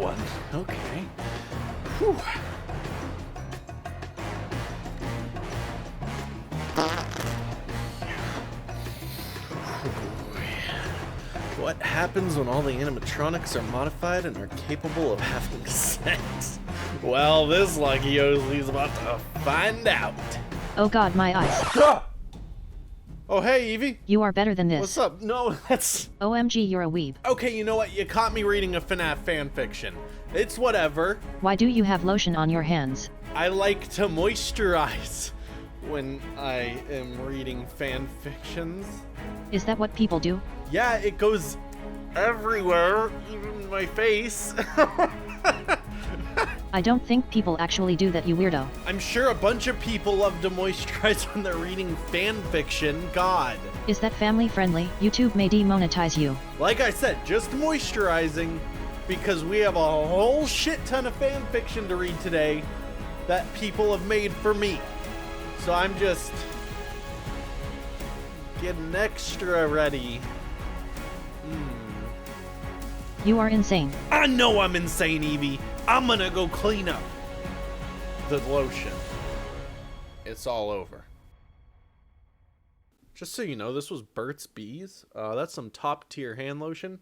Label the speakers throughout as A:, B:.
A: one. Okay. Whew. What happens when all the animatronics are modified and are capable of having sex? Well, this lucky Ozzy's about to find out.
B: Oh god, my eyes.
A: Ah! Oh, hey, Evie.
B: You are better than this.
A: What's up? No, that's...
B: OMG, you're a weeb.
A: Okay, you know what? You caught me reading a FNAF fanfiction. It's whatever.
B: Why do you have lotion on your hands?
A: I like to moisturize when I am reading fanfictions.
B: Is that what people do?
A: Yeah, it goes everywhere, even my face.
B: I don't think people actually do that, you weirdo.
A: I'm sure a bunch of people love to moisturize when they're reading fanfiction. God.
B: Is that family friendly? YouTube may demonetize you.
A: Like I said, just moisturizing because we have a whole shit ton of fanfiction to read today that people have made for me. So I'm just getting extra ready.
B: You are insane.
A: I know I'm insane, Evie. I'm gonna go clean up the lotion. It's all over. Just so you know, this was Burt's Bees. That's some top tier hand lotion.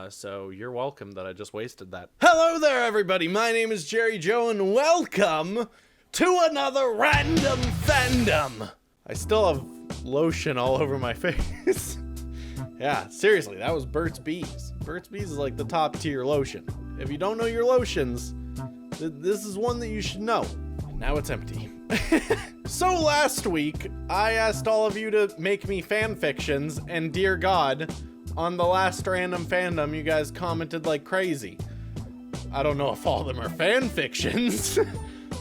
A: So you're welcome that I just wasted that. Hello there, everybody. My name is Jerejoe, and welcome to another Random Fandom. I still have lotion all over my face. Yeah, seriously, that was Burt's Bees. Burt's Bees is like the top tier lotion. If you don't know your lotions, this is one that you should know. Now it's empty. So last week, I asked all of you to make me fanfictions, and dear God, on the last Random Fandom, you guys commented like crazy. I don't know if all of them are fanfictions,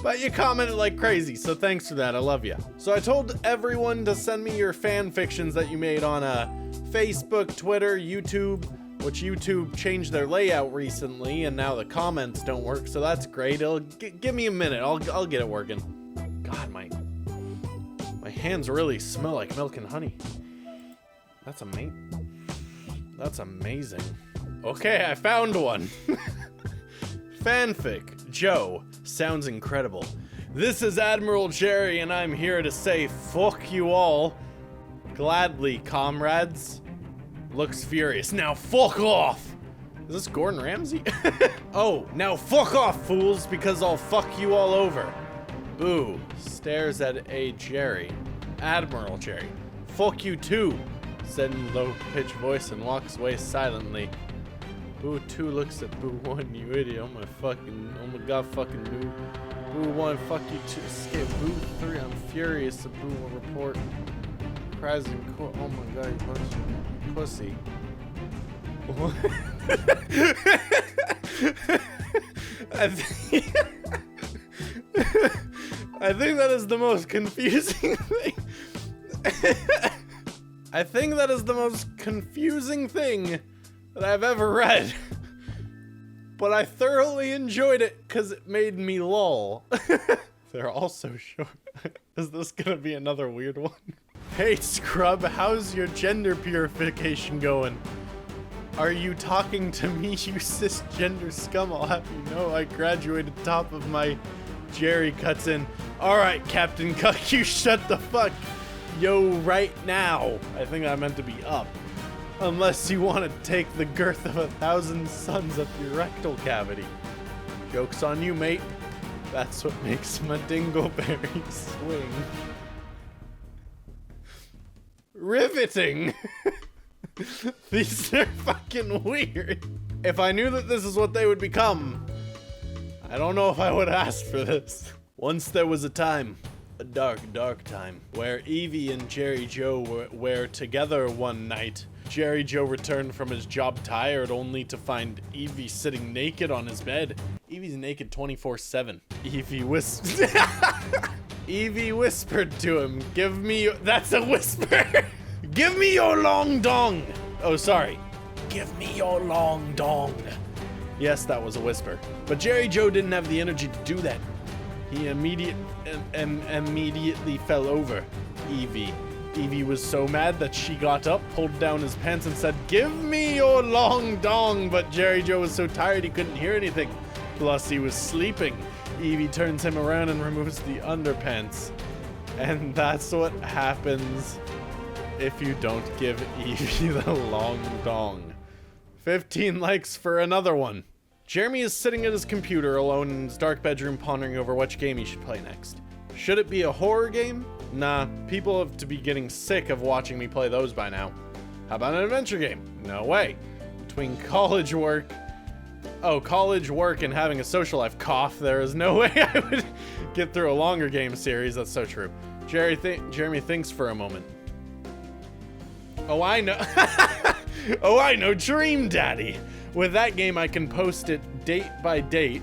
A: but you commented like crazy, so thanks for that, I love you. So I told everyone to send me your fanfictions that you made on Facebook, Twitter, YouTube, which YouTube changed their layout recently, and now the comments don't work, so that's great. It'll give me a minute. I'll get it working. God, my hands really smell like milk and honey. That's amazing. Okay, I found one. Fanfic Joe sounds incredible. This is Admiral Jerry, and I'm here to say fuck you all. Gladly, comrades. Looks furious. Now fuck off! Is this Gordon Ramsay? Oh, now fuck off, fools, because I'll fuck you all over. Boo. Stares at a Jerry. Admiral Jerry. Fuck you too, said in low-pitched voice and walks away silently. Boo 2 looks at Boo 1, you idiot. Oh my god, fucking Boo. Boo 1, fuck you 2. Escape. Boo 3, I'm furious. The Boo will report. Cries in court. Oh my god, you pussy. I think that is the most confusing thing. I think that is the most confusing thing that I've ever read. But I thoroughly enjoyed it because it made me lol. They're all so short. Is this gonna be another weird one? Hey Scrub, how's your gender purification going? Are you talking to me, you cisgender scum? I'll have you know I graduated top of my... Jerry cuts in. Alright, Captain Cuck, you shut the fuck yo right now. I think I meant to be up. Unless you want to take the girth of 1,000 suns up your rectal cavity. Joke's on you, mate. That's what makes my dingleberry swing. Riveting! These are fucking weird. If I knew that this is what they would become, I don't know if I would ask for this. Once there was a time, a dark, dark time, where Evie and Jerejoe were together one night. Jerejoe returned from his job tired, only to find Evie sitting naked on his bed. Evie's naked 24/7. Evie whispered to him, "Give me that's a whisper. Give me your long dong." Oh, sorry. Give me your long dong. Yes, that was a whisper. But Jerejoe didn't have the energy to do that. He immediately fell over. Evie Evie was so mad that she got up, pulled down his pants, and said, "Give me your long dong," but Jerejoe was so tired he couldn't hear anything. Plus, he was sleeping. Evie turns him around and removes the underpants. And that's what happens if you don't give Evie the long dong. 15 likes for another one. Jeremy is sitting at his computer alone in his dark bedroom pondering over which game he should play next. Should it be a horror game? Nah, people have to be getting sick of watching me play those by now. How about an adventure game? No way. Between college work, and having a social life, cough, there is no way I would get through a longer game series. That's so true. Jeremy thinks for a moment. Oh, I know. Oh, I know, Dream Daddy. With that game, I can post it date by date.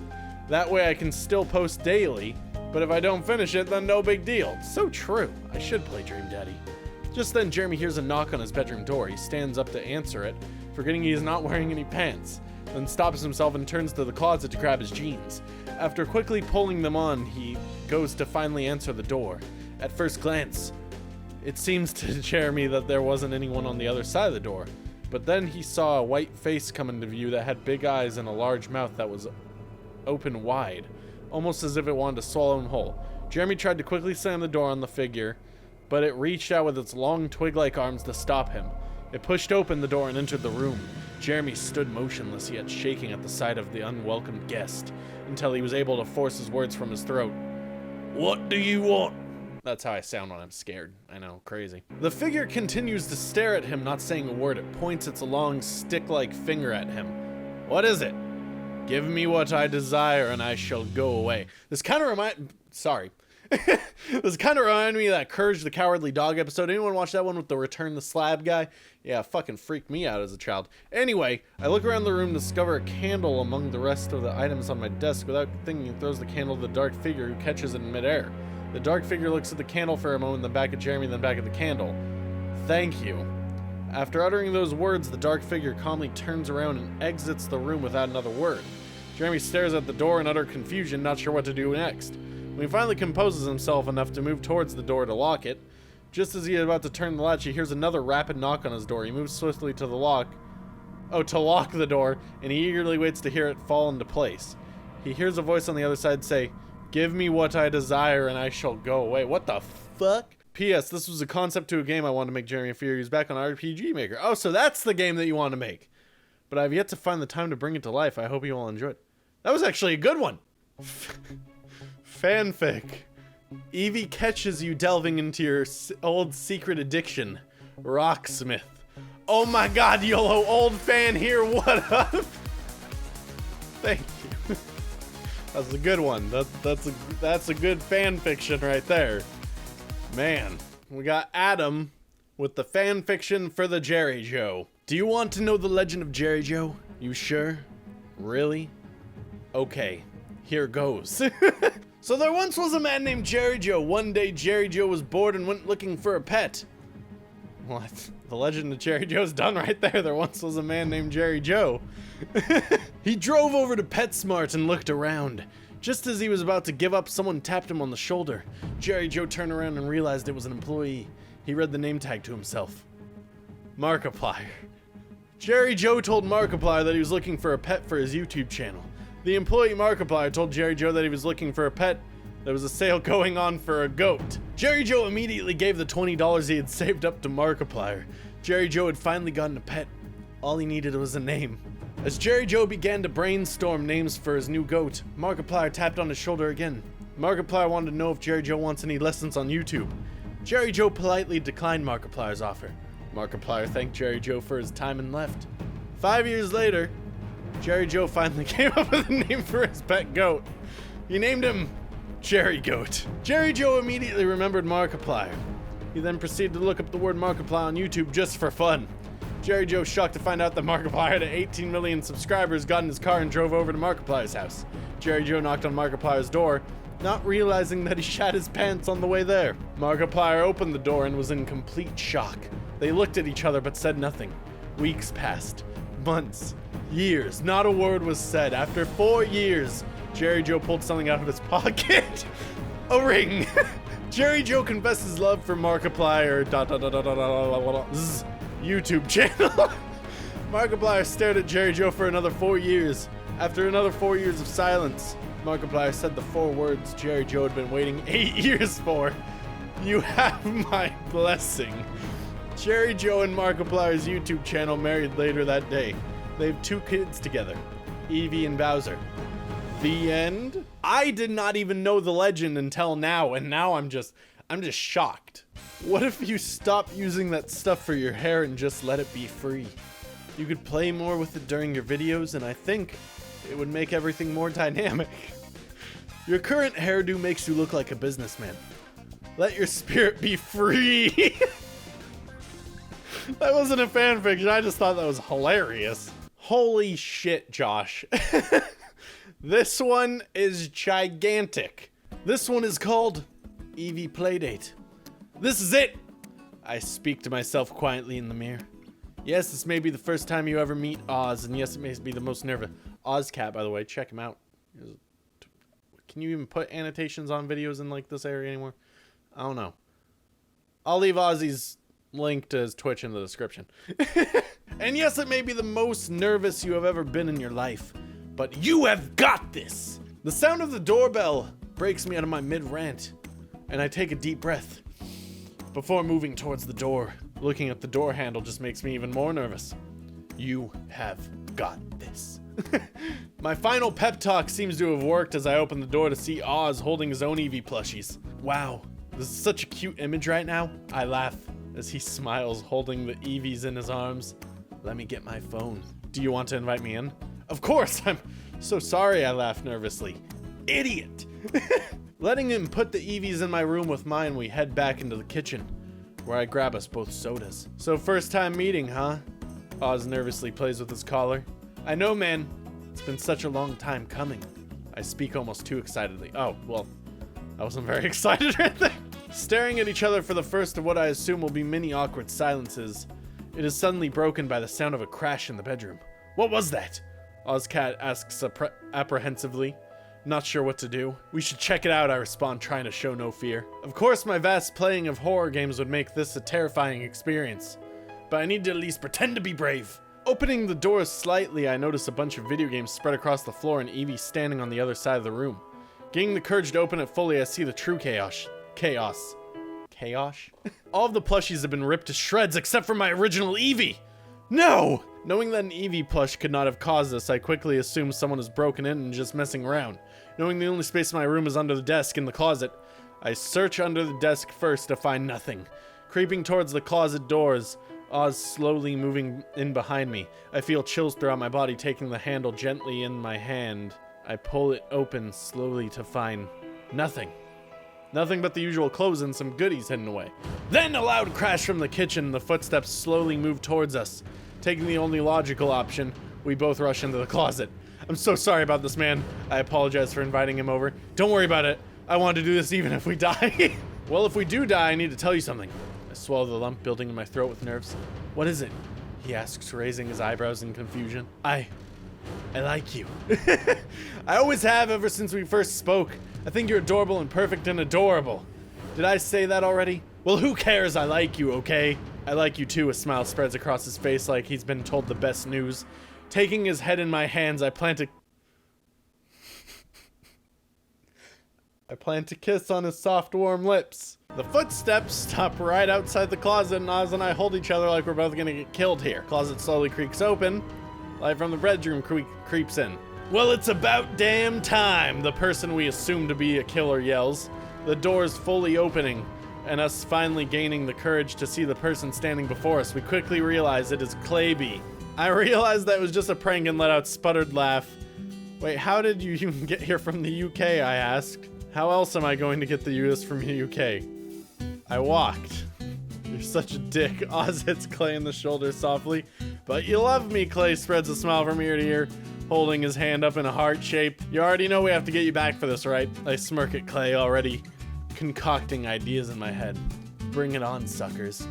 A: That way I can still post daily. But if I don't finish it, then no big deal. It's so true. I should play Dream Daddy. Just then, Jeremy hears a knock on his bedroom door. He stands up to answer it, forgetting he is not wearing any pants. Then stops himself and turns to the closet to grab his jeans. After quickly pulling them on, he goes to finally answer the door. At first glance, it seems to Jeremy that there wasn't anyone on the other side of the door. But then he saw a white face come into view that had big eyes and a large mouth that was open wide, almost as if it wanted to swallow him whole. Jeremy tried to quickly slam the door on the figure, but it reached out with its long twig-like arms to stop him. It pushed open the door and entered the room. Jeremy stood motionless, yet shaking at the sight of the unwelcome guest, until he was able to force his words from his throat. "What do you want?" That's how I sound when I'm scared. I know, crazy. The figure continues to stare at him, not saying a word. It points its long stick-like finger at him. "What is it?" "Give me what I desire and I shall go away." This kind of remind me of that Courage the Cowardly Dog episode. Anyone watch that one with the Return the Slab guy? Yeah, fucking freaked me out as a child. Anyway, I look around the room and discover a candle among the rest of the items on my desk. Without thinking, it throws the candle to the dark figure, who catches it in midair. The dark figure looks at the candle for a moment, then back at Jeremy, then back at the candle. "Thank you." After uttering those words, the dark figure calmly turns around and exits the room without another word. Jeremy stares at the door in utter confusion, not sure what to do next. When he finally composes himself enough to move towards the door to lock it, just as he is about to turn the latch, he hears another rapid knock on his door. He moves swiftly to lock the door, and he eagerly waits to hear it fall into place. He hears a voice on the other side say, "Give me what I desire and I shall go away." What the fuck? P.S. This was a concept to a game I wanted to make Jeremy fear. He's back on RPG Maker. Oh, so that's the game that you want to make. But I've yet to find the time to bring it to life. I hope you all enjoy it. That was actually a good one. Fanfic. Evie catches you delving into your old secret addiction. Rocksmith. Oh my god, YOLO, old fan here, what up? Thank you. That's a good one. That's a good fan fiction right there. Man, we got Adam with the fan fiction for the Jerejoe. Do you want to know the legend of Jerejoe? You sure? Really? Okay, here goes. So there once was a man named Jerejoe. One day Jerejoe was bored and went looking for a pet. What? The legend of Jerejoe's done right there. There once was a man named Jerejoe. He drove over to PetSmart and looked around. Just as he was about to give up, someone tapped him on the shoulder. Jerejoe turned around and realized it was an employee. He read the name tag to himself. Markiplier. Jerejoe told Markiplier that he was looking for a pet for his YouTube channel. The employee Markiplier told Jerejoe that he was looking for a pet. There was a sale going on for a goat. Jerejoe immediately gave the $20 he had saved up to Markiplier. Jerejoe had finally gotten a pet. All he needed was a name. As Jerejoe began to brainstorm names for his new goat, Markiplier tapped on his shoulder again. Markiplier wanted to know if Jerejoe wants any lessons on YouTube. Jerejoe politely declined Markiplier's offer. Markiplier thanked Jerejoe for his time and left. 5 years later, Jerejoe finally came up with a name for his pet goat. He named him Jeregoat. Jerejoe immediately remembered Markiplier. He then proceeded to look up the word Markiplier on YouTube just for fun. Jerejoe, shocked to find out that Markiplier had 18 million subscribers, got in his car and drove over to Markiplier's house. Jerejoe knocked on Markiplier's door, not realizing that he shat his pants on the way there. Markiplier opened the door and was in complete shock. They looked at each other but said nothing. Weeks passed. Months. Years. Not a word was said. After 4 years, Jerejoe pulled something out of his pocket. A ring. Jerejoe confesses love for Markiplier YouTube channel. Markiplier stared at Jerejoe for another 4 years. After another 4 years of silence, Markiplier said the 4 words Jerejoe had been waiting 8 years for. You have my blessing. Jerejoe and Markiplier's YouTube channel married later that day. They have 2 kids together, Evie and Bowser. The end? I did not even know the legend until now, and now I'm just shocked. What if you stop using that stuff for your hair and just let it be free? You could play more with it during your videos, and I think it would make everything more dynamic. Your current hairdo makes you look like a businessman. Let your spirit be free. That wasn't a fanfiction, I just thought that was hilarious. Holy shit, Josh. This one is gigantic. This one is called Eevee Playdate. This is it! I speak to myself quietly in the mirror. Yes, this may be the first time you ever meet Oz, and yes, it may be the most nervous. Ozcat, by the way, check him out. Can you even put annotations on videos in like this area anymore? I don't know. I'll leave Ozzy's link to his Twitch in the description. And yes, it may be the most nervous you have ever been in your life, but you have got this! The sound of the doorbell breaks me out of my mid-rant, and I take a deep breath. Before moving towards the door, looking at the door handle just makes me even more nervous. You have got this. My final pep talk seems to have worked as I open the door to see Oz holding his own Eevee plushies. Wow, this is such a cute image right now. I laugh as he smiles holding the Eevees in his arms. Let me get my phone. Do you want to invite me in? Of course, I'm so sorry, I laugh nervously. Idiot! Letting him put the Eevees in my room with mine, we head back into the kitchen, where I grab us both sodas. So first time meeting, huh? Oz nervously plays with his collar. I know, man. It's been such a long time coming. I speak almost too excitedly. Oh, well, I wasn't very excited or anything. Staring at each other for the first of what I assume will be many awkward silences, it is suddenly broken by the sound of a crash in the bedroom. What was that? Ozcat asks apprehensively. Not sure what to do. We should check it out, I respond, trying to show no fear. Of course, my vast playing of horror games would make this a terrifying experience, but I need to at least pretend to be brave. Opening the door slightly, I notice a bunch of video games spread across the floor and Eevee standing on the other side of the room. Gaining the courage to open it fully, I see the true chaos. Chaos? All of the plushies have been ripped to shreds except for my original Eevee! No! Knowing that an Eevee plush could not have caused this, I quickly assume someone has broken in and just messing around. Knowing the only space in my room is under the desk in the closet, I search under the desk first to find nothing. Creeping towards the closet doors, Oz slowly moving in behind me. I feel chills throughout my body, taking the handle gently in my hand. I pull it open slowly to find nothing. Nothing but the usual clothes and some goodies hidden away. Then a loud crash from the kitchen. The footsteps slowly move towards us. Taking the only logical option, we both rush into the closet. I'm so sorry about this, man. I apologize for inviting him over. Don't worry about it. I want to do this even if we die. Well, if we do die, I need to tell you something. I swallow the lump building in my throat with nerves. What is it? He asks, raising his eyebrows in confusion. I like you. I always have ever since we first spoke. I think you're adorable and perfect and adorable. Did I say that already? Well, who cares? I like you, okay? I like you too. A smile spreads across his face like he's been told the best news. Taking his head in my hands, I plan to kiss on his soft, warm lips. The footsteps stop right outside the closet, and Oz and I hold each other like we're both gonna get killed here. Closet slowly creaks open. Light from the bedroom creeps in. Well, it's about damn time, the person we assume to be a killer yells. The door's fully opening, and us finally gaining the courage to see the person standing before us, we quickly realize it is Clayby. I realized that was just a prank and let out a sputtered laugh. Wait, how did you even get here from the UK, I asked. How else am I going to get the US from the UK? I walked. You're such a dick. Oz hits Clay in the shoulder softly. But you love me, Clay spreads a smile from ear to ear, holding his hand up in a heart shape. You already know we have to get you back for this, right? I smirk at Clay, already concocting ideas in my head. Bring it on, suckers.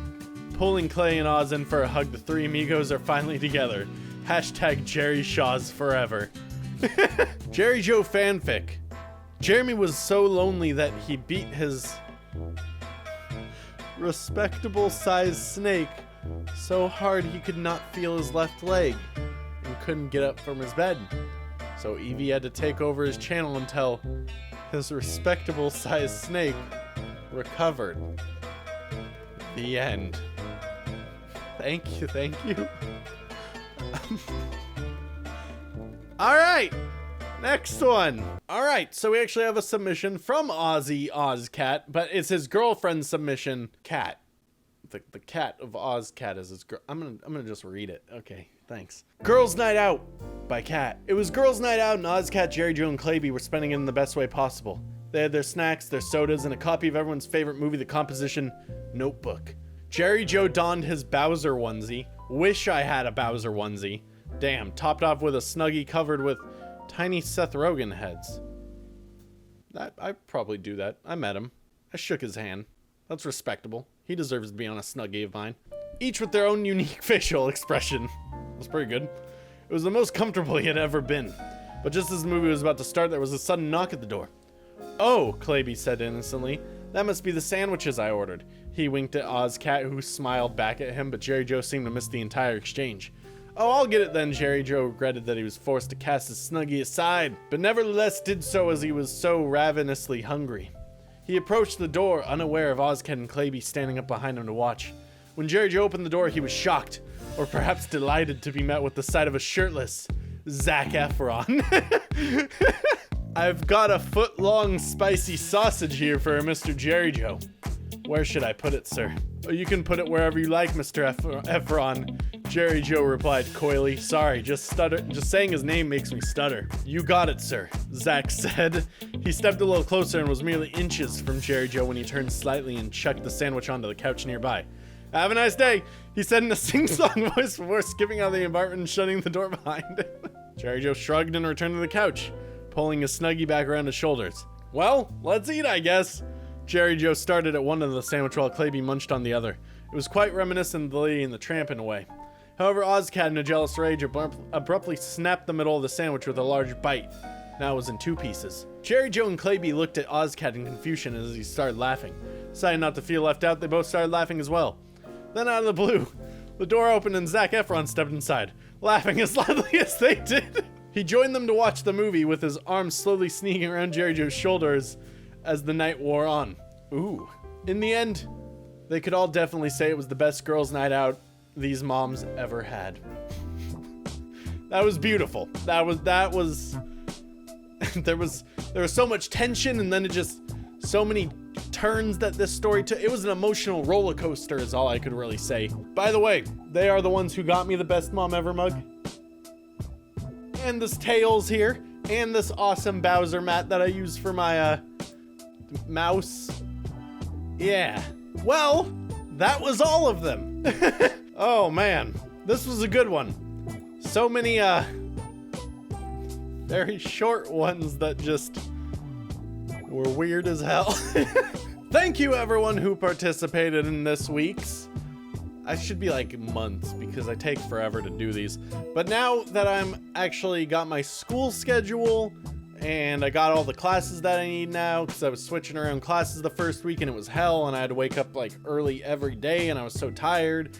A: Pulling Clay and Oz in for a hug, the three amigos are finally together. Hashtag Jerry Shaws forever. Jerejoe fanfic. Jeremy was so lonely that he beat his Respectable sized snake, so hard he could not feel his left leg and couldn't get up from his bed. So Eevee had to take over his channel until his respectable sized snake recovered. The end. Thank you, thank you. Alright, next one. Alright, so we actually have a submission from Ozzy Ozcat, but it's his girlfriend's submission, Cat. The cat of Ozcat is his girl. I'm gonna just read it. Okay, thanks. Girls' Night Out by Cat. It was girls' night out, and Ozcat, Jerejoe, and Claby were spending it in the best way possible. They had their snacks, their sodas, and a copy of everyone's favorite movie, The Composition Notebook. Jerejoe donned his Bowser onesie. Wish I had a Bowser onesie. Damn, topped off with a Snuggie covered with tiny Seth Rogen heads. I'd probably do that. I met him. I shook his hand. That's respectable. He deserves to be on a Snuggie of mine. Each with their own unique facial expression. It was pretty good. It was the most comfortable he had ever been. But just as the movie was about to start, there was a sudden knock at the door. "Oh," Claby said innocently. "That must be the sandwiches I ordered." He winked at Ozcat, who smiled back at him, but Jerejoe seemed to miss the entire exchange. "Oh, I'll get it then." Jerejoe regretted that he was forced to cast his Snuggie aside, but nevertheless did so as he was so ravenously hungry. He approached the door, unaware of Ozcat and Claby standing up behind him to watch. When Jerejoe opened the door, he was shocked, or perhaps delighted, to be met with the sight of a shirtless Zac Efron. "I've got a foot-long spicy sausage here for Mr. Jerejoe." "Where should I put it, sir?" "Oh, you can put it wherever you like, Mr. Efron," Jerejoe replied coyly. "Sorry, just saying his name makes me stutter." "You got it, sir," Zac said. He stepped a little closer and was merely inches from Jerejoe when he turned slightly and chucked the sandwich onto the couch nearby. "Have a nice day," he said in a sing-song voice before skipping out of the apartment and shutting the door behind him. Jerejoe shrugged and returned to the couch, pulling his Snuggie back around his shoulders. "Well, let's eat, I guess." Jerejoe started at one end of the sandwich while Claby munched on the other. It was quite reminiscent of the Lady and the Tramp in a way. However, Ozcat, in a jealous rage, abruptly snapped the middle of the sandwich with a large bite. Now it was in two pieces. Jerejoe and Claby looked at Ozcat in confusion as he started laughing. Deciding not to feel left out, they both started laughing as well. Then out of the blue, the door opened and Zac Efron stepped inside, laughing as loudly as they did. He joined them to watch the movie, with his arms slowly sneaking around Jerejoe's shoulders as the night wore on. Ooh. In the end, they could all definitely say it was the best girls' night out these moms ever had. That was beautiful. That was there was so much tension, and then so many turns that this story took. It was an emotional roller coaster is all I could really say. By the way, they are the ones who got me the best mom ever mug. And this Tails here, and this awesome Bowser mat that I use for my mouse. Yeah. Well, that was all of them. Oh man, this was a good one. So many very short ones that just were weird as hell. Thank you everyone who participated in this week's. I should be like months because I take forever to do these. But now that I'm actually got my school schedule and I got all the classes that I need now, because I was switching around classes the first week and it was hell and I had to wake up like early every day and I was so tired.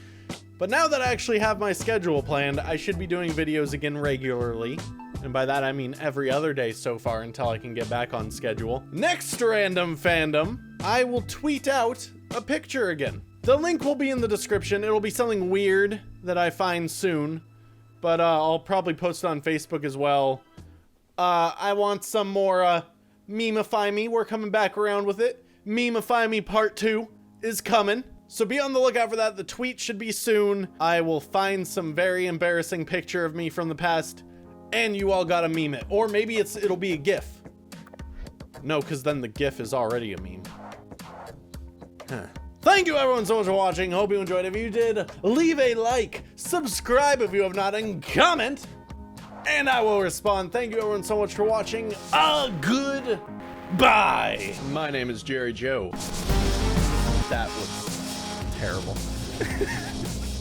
A: But now that I actually have my schedule planned, I should be doing videos again regularly. And by that I mean every other day so far until I can get back on schedule. Next Random Fandom, I will tweet out a picture again. The link will be in the description. It'll be something weird that I find soon, but I'll probably post it on Facebook as well. I want some more Memify Me. We're coming back around with it. Memify Me Part 2 is coming, so be on the lookout for that. The tweet should be soon. I will find some very embarrassing picture of me from the past, and you all gotta meme it. Or maybe it'll be a GIF. No, because then the GIF is already a meme. Huh. Thank you everyone so much for watching. Hope you enjoyed. If you did, leave a like, subscribe if you have not, and comment, and I will respond. Thank you everyone so much for watching. Goodbye. My name is Jerejoe. That was terrible.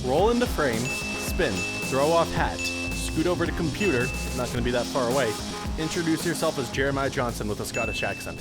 A: Roll into frame, spin, throw off hat, scoot over to computer, not gonna be that far away, introduce yourself as Jeremiah Johnson with a Scottish accent.